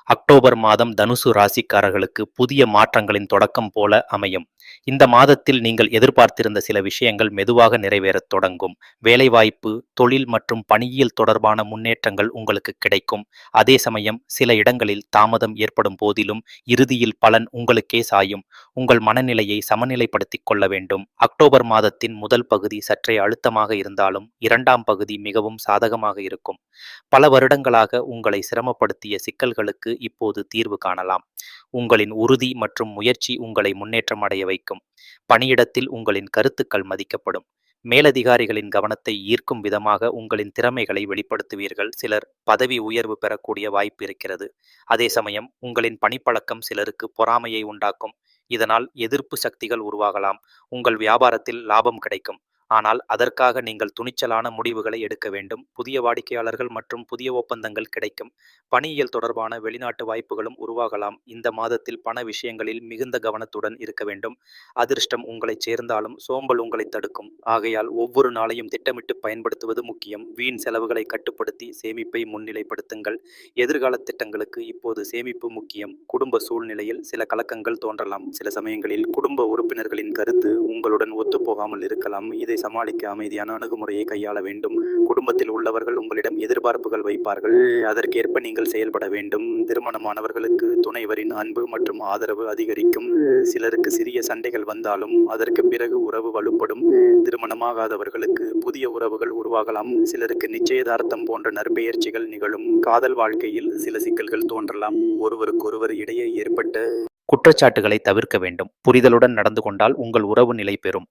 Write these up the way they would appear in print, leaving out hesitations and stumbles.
October மாதம் தனுசு ராசிக்காரர்களுக்கு புதிய மாற்றங்களின் தொடக்கம் போல அமையும். இந்த மாதத்தில் நீங்கள் எதிர்பார்த்திருந்த சில விஷயங்கள் மெதுவாக நிறைவேறத் தொடங்கும். வேலைவாய்ப்பு, தொழில் மற்றும் பணியியல் தொடர்பான முன்னேற்றங்கள் உங்களுக்கு கிடைக்கும். அதே சமயம் சில இடங்களில் தாமதம் ஏற்படும் போதிலும் இறுதியில் பலன் உங்களுக்கே சாயும். உங்கள் மனநிலையை சமநிலைப்படுத்திக் கொள்ள வேண்டும். அக்டோபர் மாதத்தின் முதல் பகுதி சற்றே அழுத்தமாக இருந்தாலும் இரண்டாம் பகுதி மிகவும் சாதகமாக இருக்கும். பல வருடங்களாக உங்களை சிரமப்படுத்திய சிக்கல்களுக்கு இப்போது தீர்வு காணலாம். உங்களின் உறுதி மற்றும் முயற்சி உங்களை முன்னேற்றம் அடைய வைக்கும். பணியிடத்தில் உங்களின் கருத்துக்கள் மதிக்கப்படும். மேலதிகாரிகளின் கவனத்தை ஈர்க்கும் விதமாக உங்களின் திறமைகளை வெளிப்படுத்துவீர்கள். சிலர் பதவி உயர்வு பெறக்கூடிய வாய்ப்பு இருக்கிறது. அதே சமயம் உங்களின் பணிப்பழக்கம் சிலருக்கு பொறாமையை உண்டாக்கும். இதனால் எதிர்ப்பு சக்திகள் உருவாகலாம். உங்கள் வியாபாரத்தில் லாபம் கிடைக்கும். ஆனால் அதற்காக நீங்கள் துணிச்சலான முடிவுகளை எடுக்க வேண்டும். புதிய வாடிக்கையாளர்கள் மற்றும் புதிய ஒப்பந்தங்கள் கிடைக்கும். பணியியல் தொடர்பான வெளிநாட்டு வாய்ப்புகளும் உருவாகலாம். இந்த மாதத்தில் பண விஷயங்களில் மிகுந்த கவனத்துடன் இருக்க வேண்டும். அதிர்ஷ்டம் உங்களைச் சேர்ந்தாலும் சோம்பல் உங்களை தடுக்கும். ஆகையால் ஒவ்வொரு நாளையும் திட்டமிட்டு பயன்படுத்துவது முக்கியம். வீண் செலவுகளை கட்டுப்படுத்தி சேமிப்பை முன்னிலைப்படுத்துங்கள். எதிர்கால திட்டங்களுக்கு இப்போது சேமிப்பு முக்கியம். குடும்ப சூழ்நிலையில் சில கலக்கங்கள் தோன்றலாம். சில சமயங்களில் குடும்ப உறுப்பினர்களின் கருத்து உங்களுடன் ஒத்துப்போகாமல் இருக்கலாம். இதை சமாளிக்க அமைதியான அணுகுமுறையை கையாள வேண்டும். குடும்பத்தில் உள்ளவர்கள் உங்களிடம் எதிர்பார்ப்புகள் வைப்பார்கள். அதற்கேற்ப நீங்கள் செயல்பட வேண்டும். திருமணமானவர்களுக்கு துணைவரின் அன்பு மற்றும் ஆதரவு அதிகரிக்கும். சிலருக்கு சிறிய சண்டைகள் வந்தாலும் அதற்கு பிறகு உறவு வலுப்படும். திருமணமாகாதவர்களுக்கு புதிய உறவுகள் உருவாகலாம். சிலருக்கு நிச்சயதார்த்தம் போன்ற நற்பெயர்ச்சிகள் நிகழும். காதல் வாழ்க்கையில் சில சிக்கல்கள் தோன்றலாம். ஒருவருக்கொருவர் இடையே ஏற்பட்ட குற்றச்சாட்டுகளை தவிர்க்க வேண்டும். புரிதலுடன் நடந்து கொண்டால் உங்கள் உறவு நிலை பெறும்.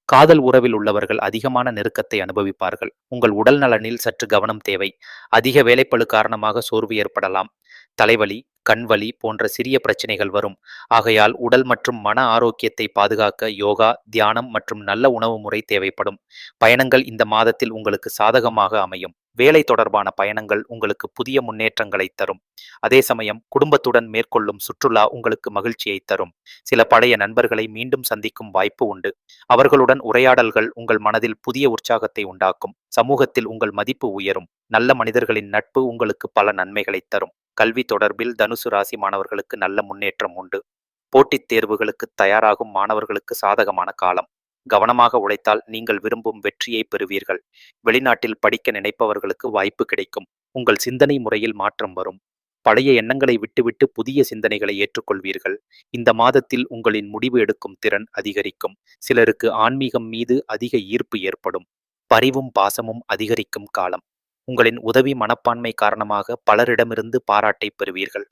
காதல் உறவில் உள்ளவர்கள் அதிகமான நெருக்கத்தை அனுபவிப்பார்கள். உங்கள் உடல் நலனில் சற்று கவனம் தேவை. அதிக வேலைப்பளு காரணமாக சோர்வு ஏற்படலாம். தலைவலி, கண்வலி போன்ற சிறிய பிரச்சனைகள் வரும். ஆகையால் உடல் மற்றும் மன ஆரோக்கியத்தை பாதுகாக்க யோகா, தியானம் மற்றும் நல்ல உணவு முறை தேவைப்படும். பயணங்கள் இந்த மாதத்தில் உங்களுக்கு சாதகமாக அமையும். வேலை தொடர்பான பயணங்கள் உங்களுக்கு புதிய முன்னேற்றங்களை தரும். அதே சமயம் குடும்பத்துடன் மேற்கொள்ளும் சுற்றுலா உங்களுக்கு மகிழ்ச்சியை தரும். சில பழைய நண்பர்களை மீண்டும் சந்திக்கும் வாய்ப்பு உண்டு. அவர்களுடன் உரையாடல்கள் உங்கள் மனதில் புதிய உற்சாகத்தை உண்டாக்கும். சமூகத்தில் உங்கள் மதிப்பு உயரும். நல்ல மனிதர்களின் நட்பு உங்களுக்கு பல நன்மைகளை தரும். கல்வி தொடர்பில் தனுசு ராசி மாணவர்களுக்கு நல்ல முன்னேற்றம் உண்டு. போட்டித் தேர்வுகளுக்கு தயாராகும் மாணவர்களுக்கு சாதகமான காலம். கவனமாக உழைத்தால் நீங்கள் விரும்பும் வெற்றியை பெறுவீர்கள். வெளிநாட்டில் படிக்க நினைப்பவர்களுக்கு வாய்ப்பு கிடைக்கும். உங்கள் சிந்தனை முறையில் மாற்றம் வரும். பழைய எண்ணங்களை விட்டுவிட்டு புதிய சிந்தனைகளை ஏற்றுக்கொள்வீர்கள். இந்த மாதத்தில் உங்களின் முடிவு எடுக்கும் திறன் அதிகரிக்கும். சிலருக்கு ஆன்மீகம் மீது அதிக ஈர்ப்பு ஏற்படும். பரிவும் பாசமும் அதிகரிக்கும் காலம். உங்களின் உதவி மனப்பான்மை காரணமாக பலரிடமிருந்து பாராட்டை பெறுவீர்கள்.